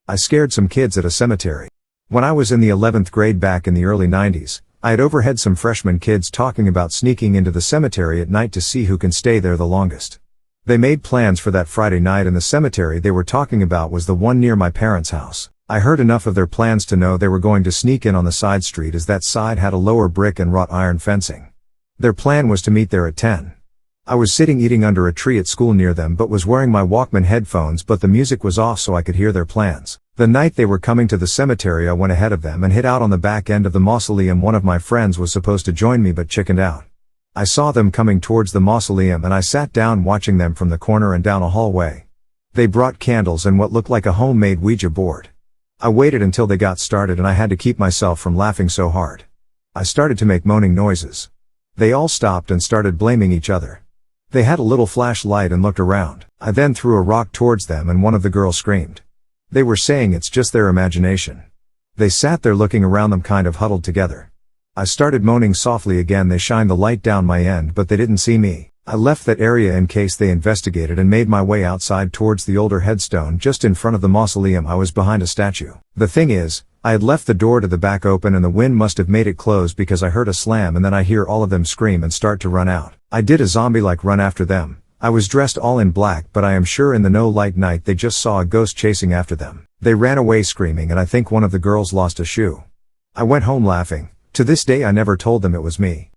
I scared some kids at a cemetery. When I was in the 11th grade back in the early 90s, I had overheard some freshman kids talking about sneaking into the cemetery at night to see who can stay there the longest. They made plans for that Friday night, and the cemetery they were talking about was the one near my parents' house. I heard enough of their plans to know they were going to sneak in on the side street, as that side had a lower brick and wrought iron fencing. Their plan was to meet there at 10. I was sitting eating under a tree at school near them, but was wearing my Walkman headphones, but the music was off so I could hear their plans. The night they were coming to the cemetery, I went ahead of them and hid out on the back end of the mausoleum. One of my friends was supposed to join me but chickened out. I saw them coming towards the mausoleum and I sat down watching them from the corner and down a hallway. They brought candles and what looked like a homemade Ouija board. I waited until they got started and I had to keep myself from laughing so hard. I started to make moaning noises. They all stopped and started blaming each other. They had a little flashlight and looked around. I then threw a rock towards them and one of the girls screamed. They were saying it's just their imagination. They sat there looking around them, kind of huddled together. I started moaning softly again. They shined the light down my end, but they didn't see me. I left that area in case they investigated and made my way outside towards the older headstone just in front of the mausoleum. I was behind a statue. The thing is, I had left the door to the back open and the wind must have made it close, because I heard a slam and then I hear all of them scream and start to run out. I did a zombie-like run after them. I was dressed all in black, but I am sure in the no-light night they just saw a ghost chasing after them. They ran away screaming and I think one of the girls lost a shoe. I went home laughing. To this day I never told them it was me.